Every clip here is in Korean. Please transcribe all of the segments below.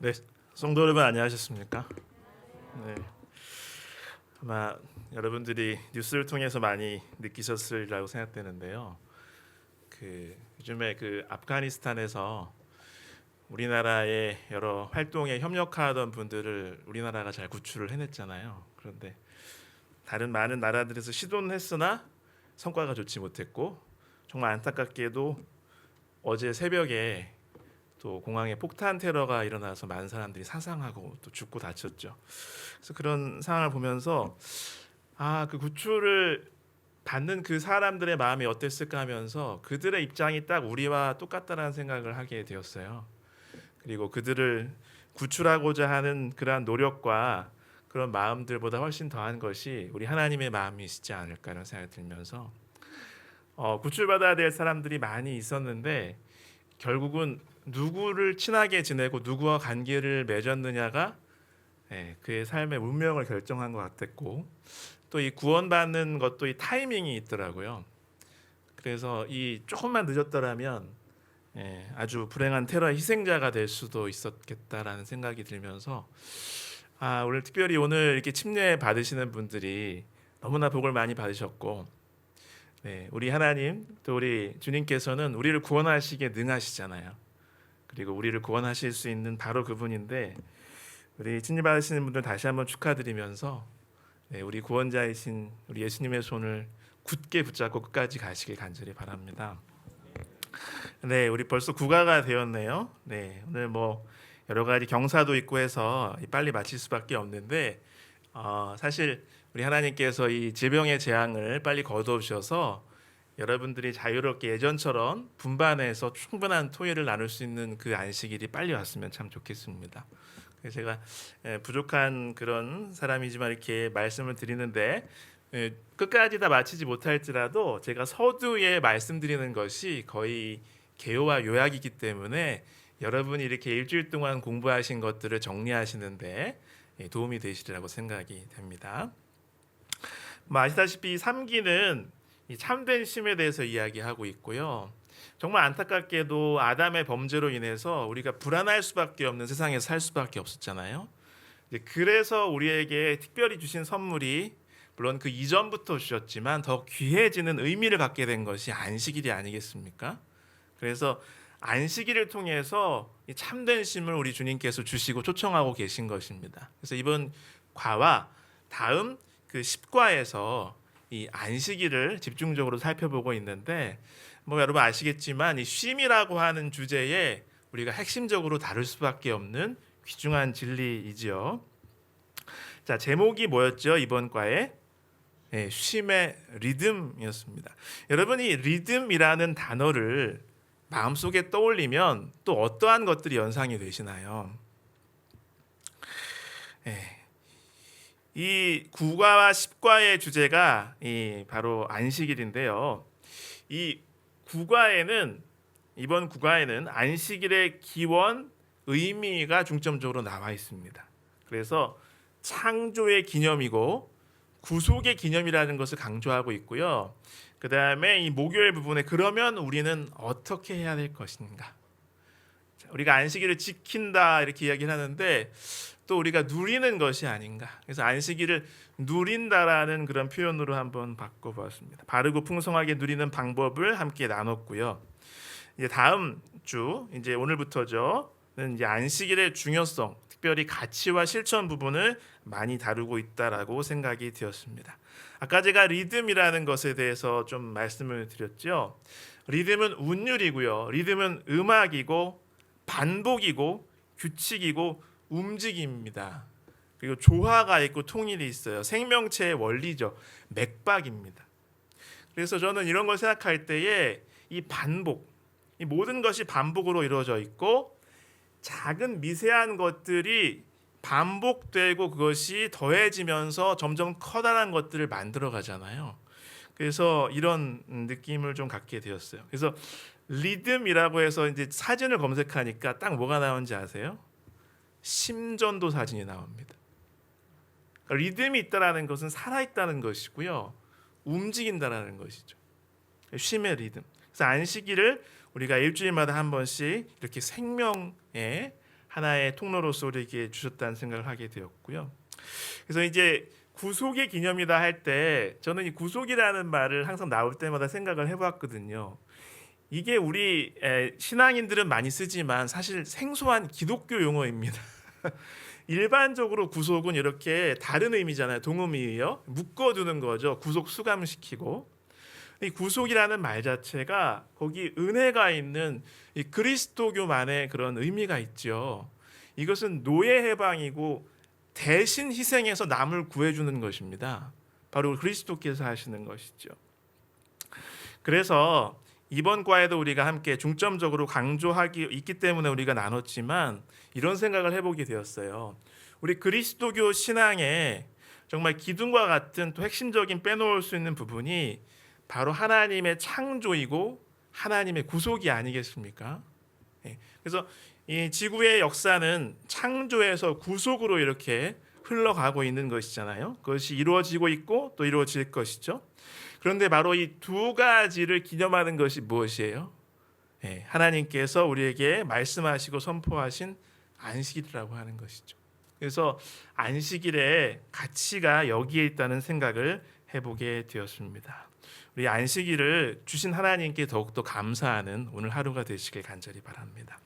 네, 성도 여러분 안녕하셨습니까? 네, 아마 여러분들이 뉴스를 통해서 많이 느끼셨으리라고 생각되는데요. 요즘에 아프가니스탄에서 우리나라의 여러 활동에 협력하던 분들을 우리나라가 잘 구출을 해냈잖아요. 그런데 다른 많은 나라들에서 시도는 했으나 성과가 좋지 못했고 정말 안타깝게도 어제 새벽에 또 공항에 폭탄 테러가 일어나서 많은 사람들이 사상하고 또 죽고 다쳤죠. 그래서 그런 상황을 보면서 그 구출을 받는 그 사람들의 마음이 어땠을까 하면서 그들의 입장이 딱 우리와 똑같다라는 생각을 하게 되었어요. 그리고 그들을 구출하고자 하는 그러한 노력과 그런 마음들보다 훨씬 더한 것이 우리 하나님의 마음이시지 않을까라는 생각이 들면서 구출받아야 될 사람들이 많이 있었는데 결국은 누구를 친하게 지내고 누구와 관계를 맺었느냐가 그의 삶의 운명을 결정한 것 같았고 또 이 구원받는 것도 이 타이밍이 있더라고요. 그래서 이 조금만 늦었더라면 아주 불행한 테러의 희생자가 될 수도 있었겠다라는 생각이 들면서 오늘 특별히 오늘 이렇게 침례 받으시는 분들이 너무나 복을 많이 받으셨고 우리 하나님 또 우리 주님께서는 우리를 구원하시기에 능하시잖아요. 그리고 우리를 구원하실 수 있는 바로 그분인데 우리 침례 받으시는 분들 다시 한번 축하드리면서 우리 구원자이신 우리 예수님의 손을 굳게 붙잡고 끝까지 가시길 간절히 바랍니다. 네, 우리 벌써 구가가 되었네요. 네, 오늘 뭐 여러 가지 경사도 있고 해서 빨리 마칠 수밖에 없는데 사실 우리 하나님께서 이 질병의 재앙을 빨리 거두셔서 여러분들이 자유롭게 예전처럼 분반해서 충분한 토요일을 나눌 수 있는 그 안식일이 빨리 왔으면 참 좋겠습니다. 그래서 제가 부족한 그런 사람이지만 이렇게 말씀을 드리는데 끝까지 다 마치지 못할지라도 제가 서두에 말씀드리는 것이 거의 개요와 요약이기 때문에 여러분이 이렇게 일주일 동안 공부하신 것들을 정리하시는데 도움이 되시리라고 생각이 됩니다. 아시다시피 3기는 참된 쉼에 대해서 이야기하고 있고요. 정말 안타깝게도 아담의 범죄로 인해서 우리가 불안할 수밖에 없는 세상에서 살 수밖에 없었잖아요. 그래서 우리에게 특별히 주신 선물이 물론 그 이전부터 주셨지만 더 귀해지는 의미를 갖게 된 것이 안식일이 아니겠습니까? 그래서 안식일을 통해서 이 참된 쉼을 우리 주님께서 주시고 초청하고 계신 것입니다. 그래서 이번 과와 다음 그 10과에서 이 안식일을 집중적으로 살펴보고 있는데 여러분 아시겠지만 이 쉼이라고 하는 주제에 우리가 핵심적으로 다룰 수밖에 없는 귀중한 진리이지요. 자, 제목이 뭐였죠? 이번 과에 쉼의 리듬이었습니다. 여러분이 리듬이라는 단어를 마음속에 떠올리면 또 어떠한 것들이 연상이 되시나요? 이 9과와 10과의 주제가 바로 안식일인데요. 이 9과에는 이번 9과에는 안식일의 기원, 의미가 중점적으로 나와 있습니다. 그래서 창조의 기념이고 구속의 기념이라는 것을 강조하고 있고요. 그 다음에 이 목요일 부분에 그러면 우리는 어떻게 해야 될 것인가? 우리가 안식일을 지킨다 이렇게 이야기를 하는데 또 우리가 누리는 것이 아닌가? 그래서 안식일을 누린다라는 그런 표현으로 한번 바꿔보았습니다. 바르고 풍성하게 누리는 방법을 함께 나눴고요. 이제 다음 주 이제 오늘부터는 이제 안식일의 중요성, 특별히 가치와 실천 부분을 많이 다루고 있다라고 생각이 되었습니다. 아까 제가 리듬이라는 것에 대해서 좀 말씀을 드렸죠. 리듬은 운율이고요. 리듬은 음악이고 반복이고 규칙이고 움직임입니다. 그리고 조화가 있고 통일이 있어요. 생명체의 원리죠. 맥박입니다. 그래서 저는 이런 걸 생각할 때에 이 반복, 이 모든 것이 반복으로 이루어져 있고 작은 미세한 것들이 반복되고 그것이 더해지면서 점점 커다란 것들을 만들어 가잖아요. 그래서 이런 느낌을 좀 갖게 되었어요. 그래서 리듬이라고 해서 이제 사진을 검색하니까 딱 뭐가 나오는지 아세요? 심전도 사진이 나옵니다. 그러니까 리듬이 있다라는 것은 살아 있다는 것이고요, 움직인다라는 것이죠. 쉼의 리듬. 그래서 안식일을 우리가 일주일마다 한 번씩 이렇게 생명의 하나의 통로로서 우리에게 주셨다는 생각을 하게 되었고요. 그래서 이제 구속의 기념이다 할 때 저는 이 구속이라는 말을 항상 나올 때마다 생각을 해보았거든요. 이게 우리 신앙인들은 많이 쓰지만 사실 생소한 기독교 용어입니다. 일반적으로 구속은 이렇게 다른 의미잖아요. 동음이에요. 묶어두는 거죠. 구속 수감시키고. 이 구속이라는 말 자체가 거기 은혜가 있는 이 그리스도교만의 그런 의미가 있죠. 이것은 노예 해방이고 대신 희생해서 남을 구해주는 것입니다. 바로 그리스도께서 하시는 것이죠. 그래서 이번 과에도 우리가 함께 중점적으로 강조하기 있기 때문에 우리가 나눴지만 이런 생각을 해보게 되었어요. 우리 그리스도교 신앙에 정말 기둥과 같은 또 핵심적인 빼놓을 수 있는 부분이 바로 하나님의 창조이고 하나님의 구속이 아니겠습니까? 그래서 이 지구의 역사는 창조에서 구속으로 이렇게 흘러가고 있는 것이잖아요. 그것이 이루어지고 있고 또 이루어질 것이죠. 그런데 바로 이 두 가지를 기념하는 것이 무엇이에요? 하나님께서 우리에게 말씀하시고 선포하신 안식일이라고 하는 것이죠. 그래서 안식일의 가치가 여기에 있다는 생각을 해보게 되었습니다. 우리 안식일을 주신 하나님께 더욱더 감사하는 오늘 하루가 되시길 간절히 바랍니다.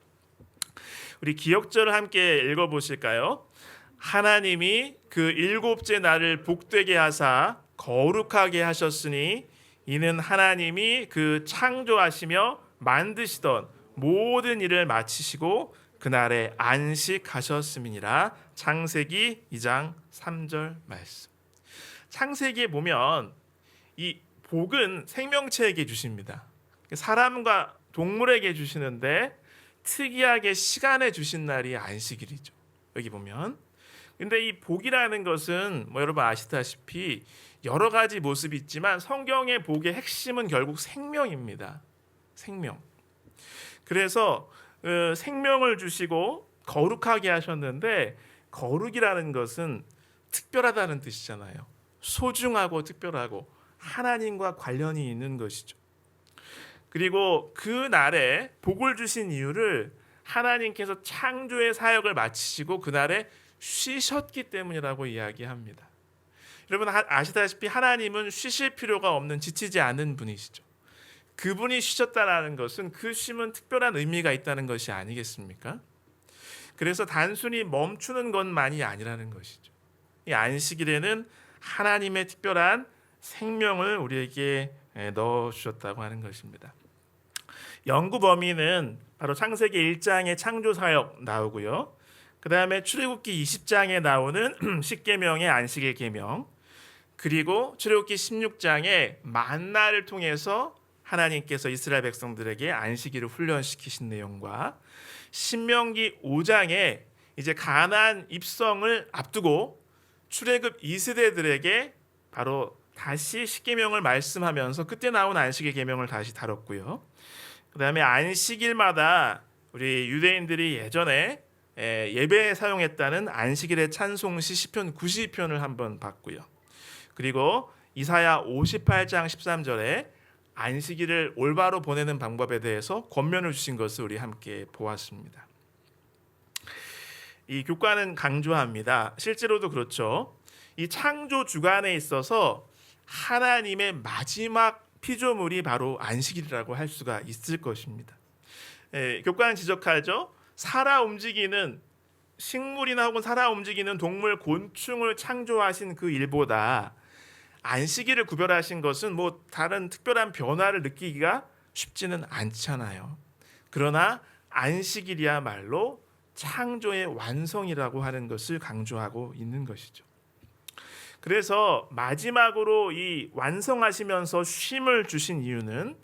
우리 기억절을 함께 읽어보실까요? 하나님이 그 일곱째 날을 복되게 하사 거룩하게 하셨으니 이는 하나님이 그 창조하시며 만드시던 모든 일을 마치시고 그날에 안식하셨음이니라. 창세기 2장 3절 말씀. 창세기에 보면 이 복은 생명체에게 주십니다. 사람과 동물에게 주시는데 특이하게 시간에 주신 날이 안식일이죠. 여기 보면. 근데 이 복이라는 것은 여러분 아시다시피 여러 가지 모습이 있지만 성경의 복의 핵심은 결국 생명입니다. 생명. 그래서 생명을 주시고 거룩하게 하셨는데 거룩이라는 것은 특별하다는 뜻이잖아요. 소중하고 특별하고 하나님과 관련이 있는 것이죠. 그리고 그 날에 복을 주신 이유를 하나님께서 창조의 사역을 마치시고 그날에 쉬셨기 때문이라고 이야기합니다. 여러분 아시다시피 하나님은 쉬실 필요가 없는 지치지 않는 분이시죠. 그분이 쉬셨다라는 것은 그 쉼은 특별한 의미가 있다는 것이 아니겠습니까? 그래서 단순히 멈추는 것만이 아니라는 것이죠. 이 안식일에는 하나님의 특별한 생명을 우리에게 넣어 주셨다고 하는 것입니다. 연구 범위는 바로 창세기 1장의 창조 사역 나오고요. 그 다음에 출애굽기 20장에 나오는 십계명의 안식일 계명, 그리고 출애굽기 16장에 만나를 통해서 하나님께서 이스라엘 백성들에게 안식일을 훈련시키신 내용과 신명기 5장에 이제 가나안 입성을 앞두고 출애굽 2세대들에게 바로 다시 십계명을 말씀하면서 그때 나온 안식일 계명을 다시 다뤘고요. 그 다음에 안식일마다 우리 유대인들이 예전에 예배에 사용했다는 안식일의 찬송시 시편 92편을 한번 봤고요. 그리고 이사야 58장 13절에 안식일을 올바로 보내는 방법에 대해서 권면을 주신 것을 우리 함께 보았습니다. 이 교과는 강조합니다. 실제로도 그렇죠. 이 창조 주간에 있어서 하나님의 마지막 피조물이 바로 안식일이라고 할 수가 있을 것입니다. 교과는 지적하죠. 살아 움직이는 식물이나 혹은 살아 움직이는 동물, 곤충을 창조하신 그 일보다 안식일을 구별하신 것은 다른 특별한 변화를 느끼기가 쉽지는 않잖아요. 그러나 안식일이야말로 창조의 완성이라고 하는 것을 강조하고 있는 것이죠. 그래서 마지막으로 이 완성하시면서 쉼을 주신 이유는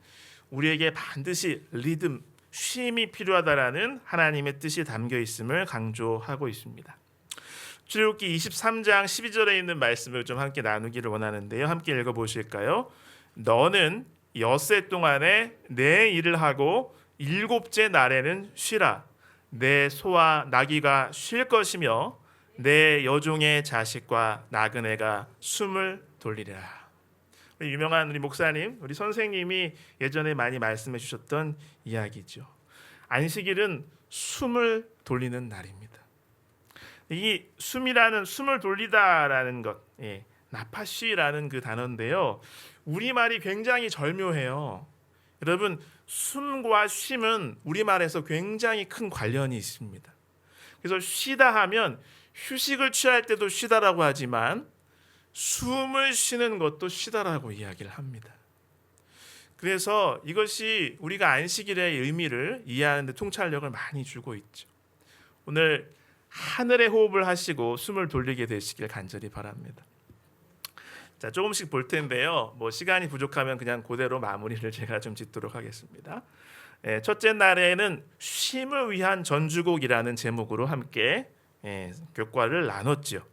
우리에게 반드시 리듬, 쉼이 필요하다라는 하나님의 뜻이 담겨 있음을 강조하고 있습니다. 출애굽기 23장 12절에 있는 말씀을 좀 함께 나누기를 원하는데요. 함께 읽어보실까요? 너는 엿새 동안에 내 일을 하고 일곱째 날에는 쉬라. 내 소와 나귀가 쉴 것이며 내 여종의 자식과 나그네가 숨을 돌리리라. 우리 유명한 우리 목사님, 우리 선생님이 예전에 많이 말씀해 주셨던 이야기죠. 안식일은 숨을 돌리는 날입니다. 이 숨을 돌리다라는 것, 나파쉬라는 그 단어인데요. 우리말이 굉장히 절묘해요. 여러분, 숨과 쉼은 우리말에서 굉장히 큰 관련이 있습니다. 그래서 쉬다 하면 휴식을 취할 때도 쉬다라고 하지만 숨을 쉬는 것도 쉬다라고 이야기를 합니다. 그래서 이것이 우리가 안식일의 의미를 이해하는 데 통찰력을 많이 주고 있죠. 오늘 하늘의 호흡을 하시고 숨을 돌리게 되시길 간절히 바랍니다. 자, 조금씩 볼 텐데요. 시간이 부족하면 그냥 그대로 마무리를 제가 좀 짓도록 하겠습니다. 첫째 날에는 쉼을 위한 전주곡이라는 제목으로 함께 교과를 나눴죠.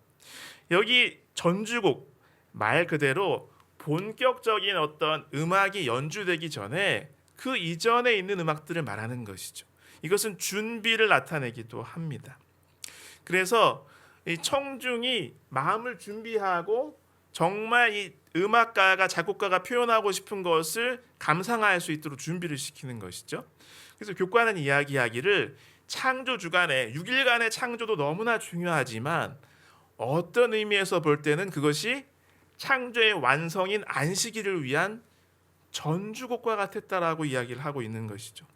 여기 전주곡 말 그대로 본격적인 어떤 음악이 연주되기 전에 그 이전에 있는 음악들을 말하는 것이죠. 이것은 준비를 나타내기도 합니다. 그래서 이 청중이 마음을 준비하고 정말 이 음악가가 작곡가가 표현하고 싶은 것을 감상할 수 있도록 준비를 시키는 것이죠. 그래서 교과는 이야기하기를 창조 주간에 6일간의 창조도 너무나 중요하지만 어떤 의미에서 볼 때는 그것이 창조의 완성인 안식일을 위한 전주곡과 같았다라고 이야기를 하고 있는 것이죠.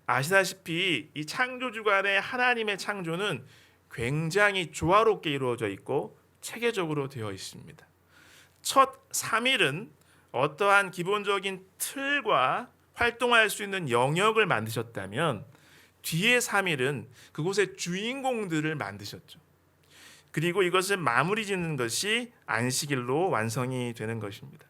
아시다시피 이 창조 주간의 하나님의 창조는 굉장히 조화롭게 이루어져 있고 체계적으로 되어 있습니다. 첫 3일은 어떠한 기본적인 틀과 활동할 수 있는 영역을 만드셨다면 뒤에 3일은 그곳의 주인공들을 만드셨죠. 그리고 이것을 마무리 짓는 것이 안식일로 완성이 되는 것입니다.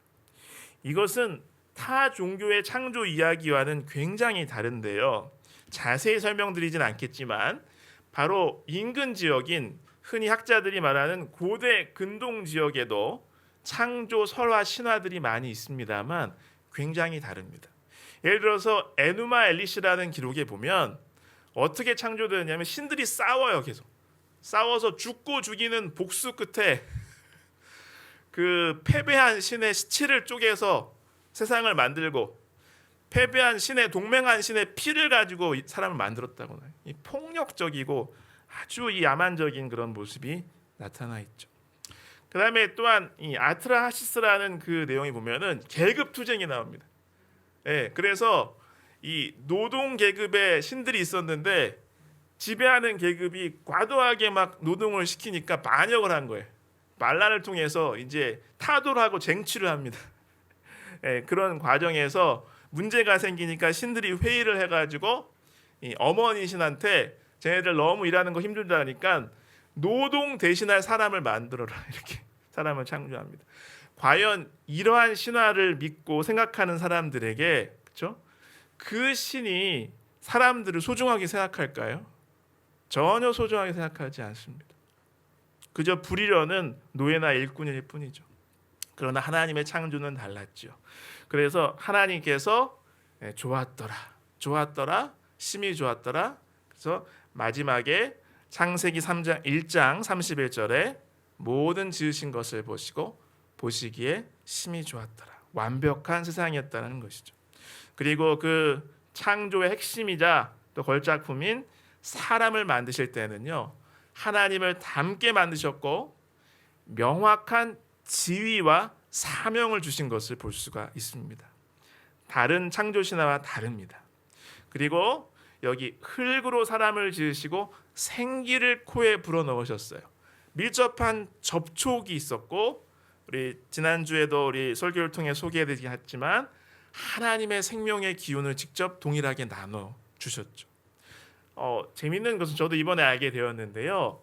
이것은 타 종교의 창조 이야기와는 굉장히 다른데요. 자세히 설명드리진 않겠지만 바로 인근 지역인 흔히 학자들이 말하는 고대 근동 지역에도 창조 설화 신화들이 많이 있습니다만 굉장히 다릅니다. 예를 들어서 에누마 엘리시라는 기록에 보면 어떻게 창조되느냐면 신들이 싸워요. 계속 싸워서 죽고 죽이는 복수 끝에 그 패배한 신의 시체를 쪼개서 세상을 만들고 패배한 신의 동맹한 신의 피를 가지고 사람을 만들었다고 해요. 이 폭력적이고 아주 이 야만적인 그런 모습이 나타나 있죠. 그 다음에 또한 이 아트라하시스라는 그 내용이 보면은 계급 투쟁이 나옵니다. 그래서 이 노동 계급의 신들이 있었는데 지배하는 계급이 과도하게 막 노동을 시키니까 반역을 한 거예요. 반란을 통해서 이제 타도를 하고 쟁취를 합니다. 그런 과정에서 문제가 생기니까 신들이 회의를 해가지고 이 어머니 신한테 쟤네들 너무 일하는 거 힘들다니까 노동 대신할 사람을 만들어라 이렇게 사람을 창조합니다. 과연 이러한 신화를 믿고 생각하는 사람들에게 그렇죠? 그 신이 사람들을 소중하게 생각할까요? 전혀 소중하게 생각하지 않습니다. 그저 부리려는 노예나 일꾼일 뿐이죠. 그러나 하나님의 창조는 달랐죠. 그래서 하나님께서 좋았더라, 심히 좋았더라. 그래서 마지막에 창세기 3장 1장 31절에 모든 지으신 것을 보시고 보시기에 심히 좋았더라. 완벽한 세상이었다는 것이죠. 그리고 그 창조의 핵심이자 또 걸작품인 사람을 만드실 때는요. 하나님을 닮게 만드셨고 명확한 지위와 사명을 주신 것을 볼 수가 있습니다. 다른 창조 신화와 다릅니다. 그리고 여기 흙으로 사람을 지으시고 생기를 코에 불어넣으셨어요. 밀접한 접촉이 있었고 우리 지난주에도 우리 설교를 통해 소개해드리긴 했지만 하나님의 생명의 기운을 직접 동일하게 나눠 주셨죠. 재밌는 것은 저도 이번에 알게 되었는데요.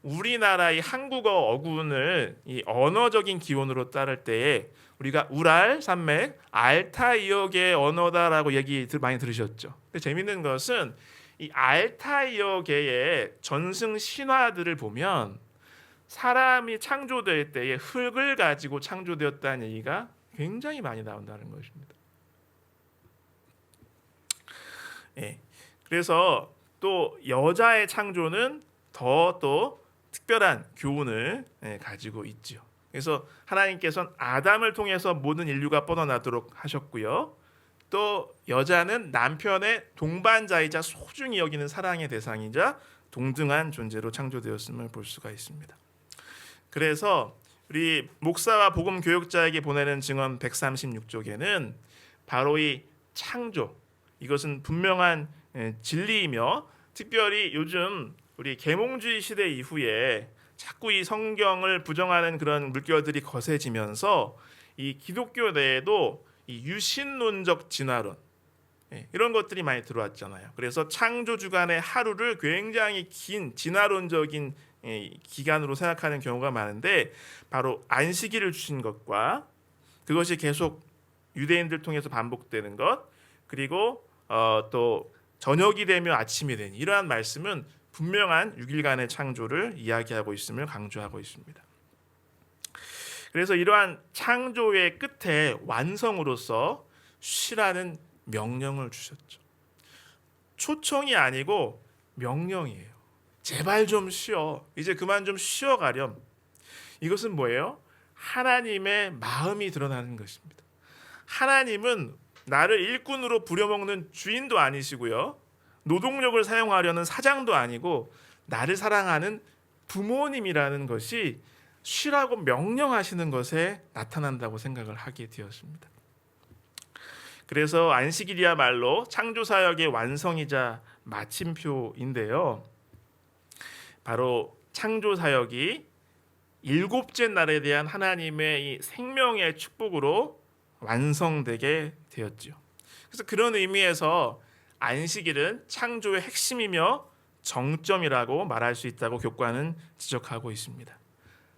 우리나라의 한국어 어군을 이 언어적인 기원으로 따를 때에 우리가 우랄 산맥 알타이역의 언어다라고 얘기 많이 들으셨죠. 근데 재밌는 것은 이 알타이역의 전승 신화들을 보면 사람이 창조될 때에 흙을 가지고 창조되었다는 얘기가 굉장히 많이 나온다는 것입니다. 그래서 또 여자의 창조는 더 또 특별한 교훈을 가지고 있죠. 그래서 하나님께서는 아담을 통해서 모든 인류가 뻗어나도록 하셨고요. 또 여자는 남편의 동반자이자 소중히 여기는 사랑의 대상이자 동등한 존재로 창조되었음을 볼 수가 있습니다. 그래서 우리 목사와 복음 교육자에게 보내는 증언 136쪽에는 바로 이 창조, 이것은 분명한 진리이며, 특별히 요즘 우리 계몽주의 시대 이후에 자꾸 이 성경을 부정하는 그런 물결들이 거세지면서 이 기독교 내에도 이 유신론적 진화론, 이런 것들이 많이 들어왔잖아요. 그래서 창조 주간의 하루를 굉장히 긴 진화론적인 기간으로 생각하는 경우가 많은데, 바로 안식일을 주신 것과 그것이 계속 유대인들 통해서 반복되는 것, 그리고 또 저녁이 되며 아침이 되니, 이러한 말씀은 분명한 6일간의 창조를 이야기하고 있음을 강조하고 있습니다. 그래서 이러한 창조의 끝에 완성으로서 쉬라는 명령을 주셨죠. 초청이 아니고 명령이에요. 제발 좀 쉬어. 이제 그만 좀 쉬어가렴. 이것은 뭐예요? 하나님의 마음이 드러나는 것입니다. 하나님은 나를 일꾼으로 부려먹는 주인도 아니시고요, 노동력을 사용하려는 사장도 아니고 나를 사랑하는 부모님이라는 것이 쉬라고 명령하시는 것에 나타난다고 생각을 하게 되었습니다. 그래서 안식일이야말로 창조사역의 완성이자 마침표인데요, 바로 창조사역이 일곱째 날에 대한 하나님의 이 생명의 축복으로 완성되게 되었지요. 그래서 그런 의미에서 안식일은 창조의 핵심이며 정점이라고 말할 수 있다고 교과는 지적하고 있습니다.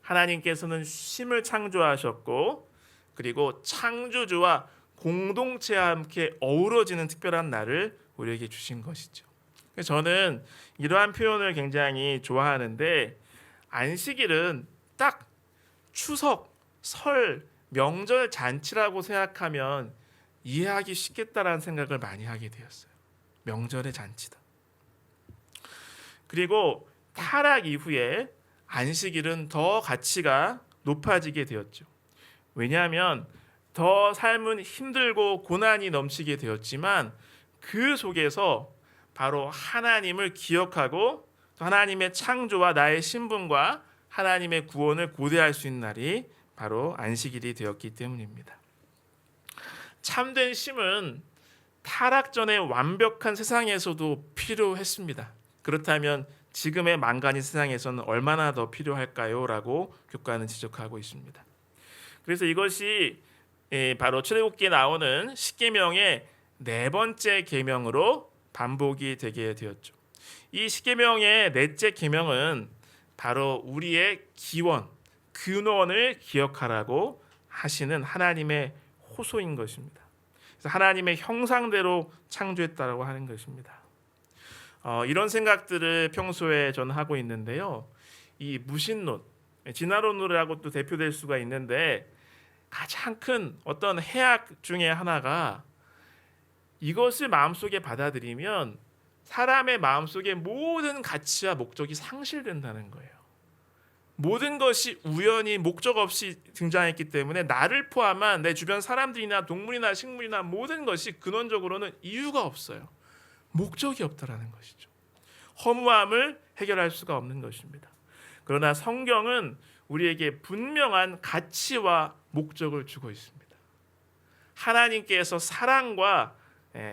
하나님께서는 쉼을 창조하셨고, 그리고 창조주와 공동체와 함께 어우러지는 특별한 날을 우리에게 주신 것이죠. 저는 이러한 표현을 굉장히 좋아하는데, 안식일은 딱 추석, 설, 명절 잔치라고 생각하면 이해하기 쉽겠다라는 생각을 많이 하게 되었어요. 명절의 잔치다. 그리고 타락 이후에 안식일은 더 가치가 높아지게 되었죠. 왜냐하면 더 삶은 힘들고 고난이 넘치게 되었지만, 그 속에서 바로 하나님을 기억하고 또 하나님의 창조와 나의 신분과 하나님의 구원을 고대할 수 있는 날이 바로 안식일이 되었기 때문입니다. 참된 쉼은 타락 전의 완벽한 세상에서도 필요했습니다. 그렇다면 지금의 망가진 세상에서는 얼마나 더 필요할까요? 라고 교과는 지적하고 있습니다. 그래서 이것이 바로 출애굽기에 나오는 십계명의 네 번째 계명으로 반복이 되게 되었죠. 이 십계명의 넷째 계명은 바로 우리의 기원, 근원을 기억하라고 하시는 하나님의 호소인 것입니다. 그래서 하나님의 형상대로 창조했다라고 하는 것입니다. 이런 생각들을 평소에 저는 하고 있는데요, 이 무신론, 진화론으로라고 또 대표될 수가 있는데, 가장 큰 어떤 해악 중에 하나가 이것을 마음속에 받아들이면 사람의 마음속에 모든 가치와 목적이 상실된다는 거예요. 모든 것이 우연히 목적 없이 등장했기 때문에 나를 포함한 내 주변 사람들이나 동물이나 식물이나 모든 것이 근원적으로는 이유가 없어요. 목적이 없다라는 것이죠. 허무함을 해결할 수가 없는 것입니다. 그러나 성경은 우리에게 분명한 가치와 목적을 주고 있습니다. 하나님께서 사랑과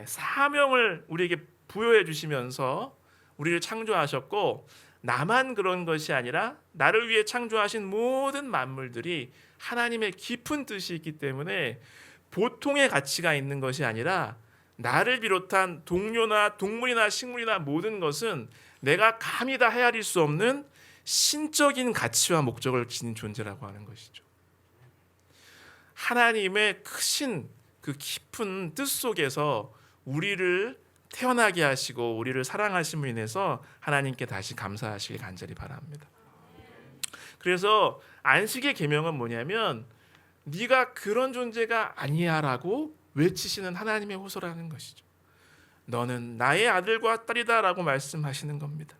사명을 우리에게 부여해 주시면서 우리를 창조하셨고, 나만 그런 것이 아니라 나를 위해 창조하신 모든 만물들이 하나님의 깊은 뜻이 있기 때문에 보통의 가치가 있는 것이 아니라, 나를 비롯한 동료나 동물이나 식물이나 모든 것은 내가 감히 다 헤아릴 수 없는 신적인 가치와 목적을 지닌 존재라고 하는 것이죠. 하나님의 크신 그 깊은 뜻 속에서 우리를 태어나게 하시고 우리를 사랑하심으로 인해서 하나님께 다시 감사하시길 간절히 바랍니다. 그래서 안식의 계명은 뭐냐면, 네가 그런 존재가 아니야라고 외치시는 하나님의 호소라는 것이죠. 너는 나의 아들과 딸이다라고 말씀하시는 겁니다.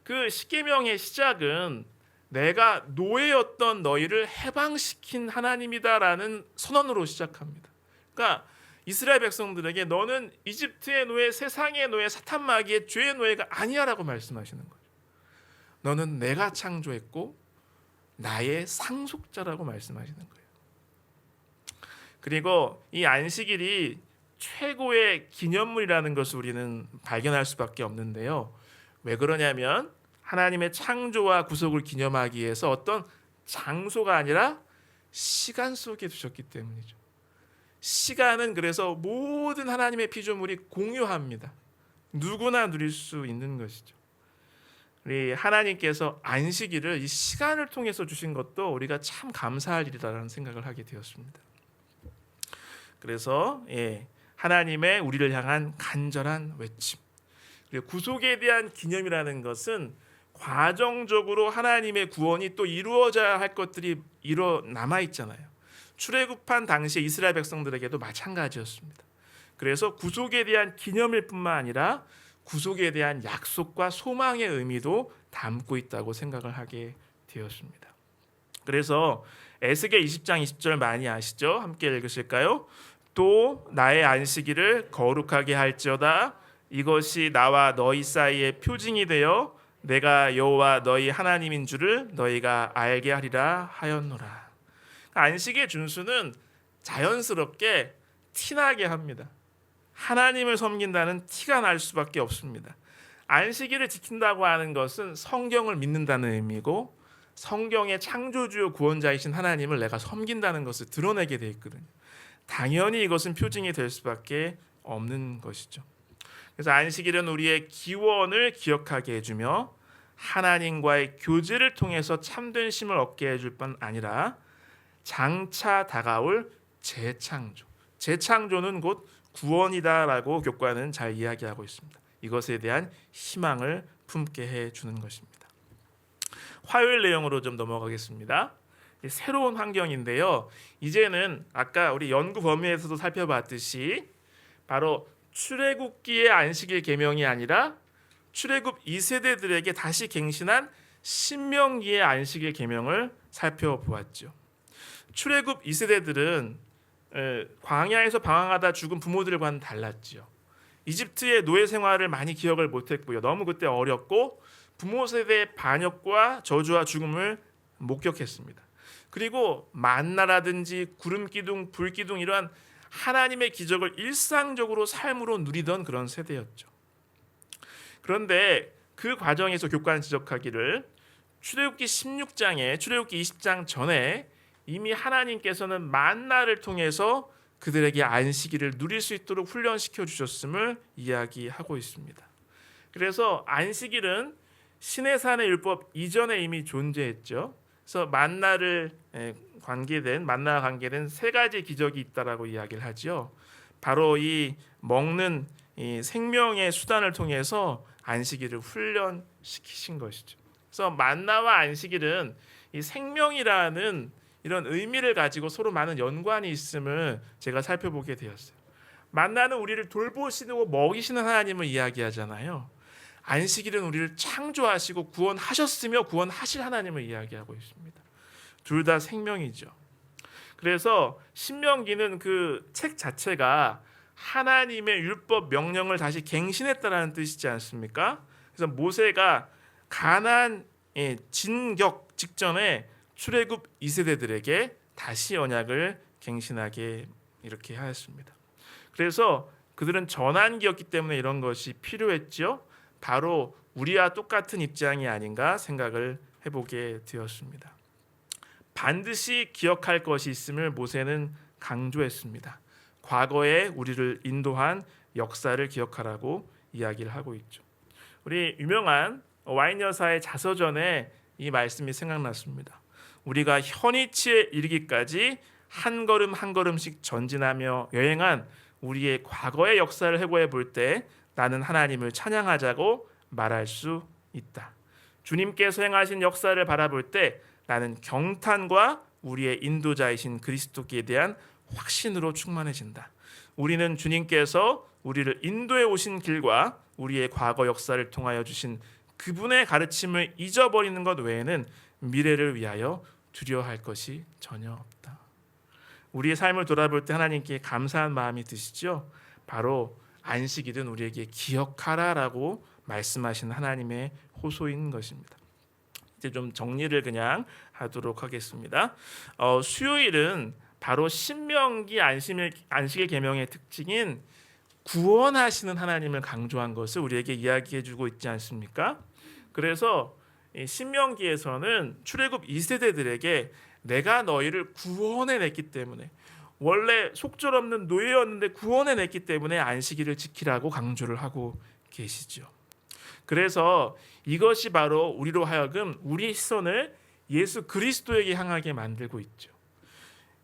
그 십계명의 시작은 내가 노예였던 너희를 해방시킨 하나님이다라는 선언으로 시작합니다. 그러니까 이스라엘 백성들에게 너는 이집트의 노예, 세상의 노예, 사탄 마귀의 죄의 노예가 아니야라고 말씀하시는 거예요. 너는 내가 창조했고 나의 상속자라고 말씀하시는 거예요. 그리고 이 안식일이 최고의 기념물이라는 것을 우리는 발견할 수밖에 없는데요. 왜 그러냐면 하나님의 창조와 구속을 기념하기 위해서 어떤 장소가 아니라 시간 속에 두셨기 때문이죠. 시간은 그래서 모든 하나님의 피조물이 공유합니다. 누구나 누릴 수 있는 것이죠. 우리 하나님께서 안식일을 이 시간을 통해서 주신 것도 우리가 참 감사할 일이라는 생각을 하게 되었습니다. 그래서 하나님의 우리를 향한 간절한 외침, 그리고 구속에 대한 기념이라는 것은 과정적으로 하나님의 구원이 또 이루어져야 할 것들이 남아 있잖아요. 출애굽한 당시 이스라엘 백성들에게도 마찬가지였습니다. 그래서 구속에 대한 기념일 뿐만 아니라 구속에 대한 약속과 소망의 의미도 담고 있다고 생각을 하게 되었습니다. 그래서 에스겔 20장 20절 많이 아시죠? 함께 읽으실까요? 또 나의 안식일을 거룩하게 할지어다. 이것이 나와 너희 사이의 표징이 되어 내가 여호와 너희 하나님인 줄을 너희가 알게 하리라 하였노라. 안식의 준수는 자연스럽게 티나게 합니다. 하나님을 섬긴다는 티가 날 수밖에 없습니다. 안식일을 지킨다고 하는 것은 성경을 믿는다는 의미고 성경의 창조주요 구원자이신 하나님을 내가 섬긴다는 것을 드러내게 돼 있거든요. 당연히 이것은 표징이 될 수밖에 없는 것이죠. 그래서 안식일은 우리의 기원을 기억하게 해주며 하나님과의 교제를 통해서 참된 쉼을 얻게 해줄 뿐 아니라 장차 다가올 재창조는 곧 구원이다라고 교과는 잘 이야기하고 있습니다. 이것에 대한 희망을 품게 해주는 것입니다. 화요일 내용으로 좀 넘어가겠습니다. 새로운 환경인데요. 이제는 아까 우리 연구 범위에서도 살펴봤듯이 바로 출애굽기의 안식일 계명이 아니라 출애굽 2세대들에게 다시 갱신한 신명기의 안식일 계명을 살펴보았죠. 출애굽 2세대들은 광야에서 방황하다 죽은 부모들과는 달랐죠. 이집트의 노예 생활을 많이 기억을 못했고요. 너무 그때 어렸고 부모 세대의 반역과 저주와 죽음을 목격했습니다. 그리고 만나라든지 구름 기둥, 불 기둥 이러한 하나님의 기적을 일상적으로 삶으로 누리던 그런 세대였죠. 그런데 그 과정에서 교과는 지적하기를 출애굽기 16장에 출애굽기 20장 전에 이미 하나님께서는 만나를 통해서 그들에게 안식일을 누릴 수 있도록 훈련시켜 주셨음을 이야기하고 있습니다. 그래서 안식일은 시내산의 율법 이전에 이미 존재했죠. 그래서 만나와 관계된 세 가지 기적이 있다라고 이야기를 하죠. 바로 이 먹는 이 생명의 수단을 통해서 안식일을 훈련시키신 것이죠. 그래서 만나와 안식일은 이 생명이라는 이런 의미를 가지고 서로 많은 연관이 있음을 제가 살펴보게 되었어요. 만나는 우리를 돌보시고 먹이시는 하나님을 이야기하잖아요. 안식일은 우리를 창조하시고 구원하셨으며 구원하실 하나님을 이야기하고 있습니다. 둘 다 생명이죠. 그래서 신명기는 그 책 자체가 하나님의 율법 명령을 다시 갱신했다라는 뜻이지 않습니까? 그래서 모세가 가나안 진격 직전에 출애굽 2세대들에게 다시 언약을 갱신하게 이렇게 하였습니다. 그래서 그들은 전환기였기 때문에 이런 것이 필요했죠. 바로 우리와 똑같은 입장이 아닌가 생각을 해보게 되었습니다. 반드시 기억할 것이 있음을 모세는 강조했습니다. 과거에 우리를 인도한 역사를 기억하라고 이야기를 하고 있죠. 우리 유명한 와인 여사의 자서전에 이 말씀이 생각났습니다. 우리가 현이치에 이르기까지 한 걸음 한 걸음씩 전진하며 여행한 우리의 과거의 역사를 회고해 볼 때 나는 하나님을 찬양하자고 말할 수 있다. 주님께서 행하신 역사를 바라볼 때 나는 경탄과 우리의 인도자이신 그리스도께 대한 확신으로 충만해진다. 우리는 주님께서 우리를 인도해 오신 길과 우리의 과거 역사를 통하여 주신 그분의 가르침을 잊어버리는 것 외에는 미래를 위하여 두려워할 것이 전혀 없다. 우리의 삶을 돌아볼 때 하나님께 감사한 마음이 드시죠? 바로 안식일은 우리에게 기억하라라고 말씀하신 하나님의 호소인 것입니다. 이제 좀 정리를 그냥 하도록 하겠습니다. 수요일은 바로 신명기 안식일 계명의 특징인 구원하시는 하나님을 강조한 것을 우리에게 이야기해주고 있지 않습니까? 그래서 신명기에서는 출애굽 2세대들에게 내가 너희를 구원해냈기 때문에, 원래 속절없는 노예였는데 구원해냈기 때문에 안식일을 지키라고 강조를 하고 계시죠. 그래서 이것이 바로 우리로 하여금 우리 시선을 예수 그리스도에게 향하게 만들고 있죠.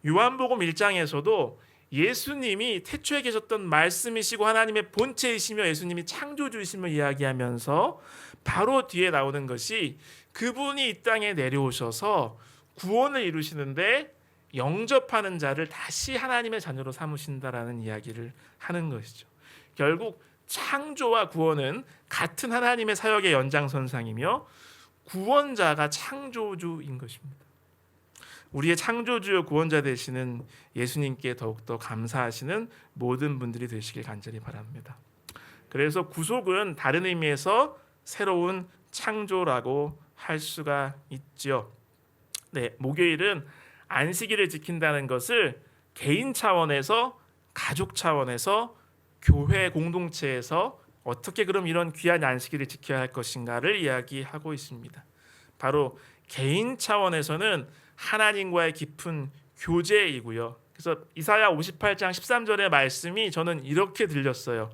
요한복음 1장에서도 예수님이 태초에 계셨던 말씀이시고 하나님의 본체이시며 예수님이 창조주이심을 이야기하면서 바로 뒤에 나오는 것이 그분이 이 땅에 내려오셔서 구원을 이루시는데 영접하는 자를 다시 하나님의 자녀로 삼으신다라는 이야기를 하는 것이죠. 결국 창조와 구원은 같은 하나님의 사역의 연장선상이며 구원자가 창조주인 것입니다. 우리의 창조주요 구원자 되시는 예수님께 더욱더 감사하시는 모든 분들이 되시길 간절히 바랍니다. 그래서 구속은 다른 의미에서 새로운 창조라고 할 수가 있죠. 네, 목요일은 안식일을 지킨다는 것을 개인 차원에서, 가족 차원에서, 교회 공동체에서 어떻게 그럼 이런 귀한 안식일을 지켜야 할 것인가를 이야기하고 있습니다. 바로 개인 차원에서는 하나님과의 깊은 교제이고요. 그래서 이사야 58장 13절의 말씀이 저는 이렇게 들렸어요.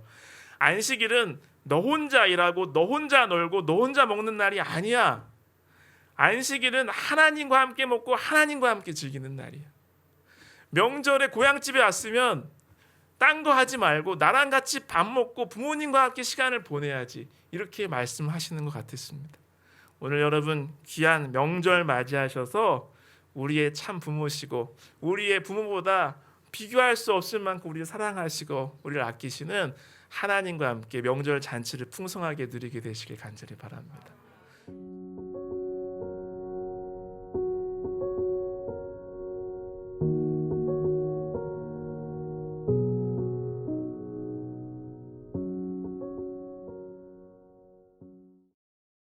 안식일은 너 혼자 일하고 너 혼자 놀고 너 혼자 먹는 날이 아니야. 안식일은 하나님과 함께 먹고 하나님과 함께 즐기는 날이야. 명절에 고향집에 왔으면 딴 거 하지 말고 나랑 같이 밥 먹고 부모님과 함께 시간을 보내야지, 이렇게 말씀하시는 것 같았습니다. 오늘 여러분 귀한 명절 맞이하셔서 우리의 참 부모시고 우리의 부모보다 비교할 수 없을 만큼 우리를 사랑하시고 우리를 아끼시는 하나님과 함께 명절 잔치를 풍성하게 누리게 되시길 간절히 바랍니다.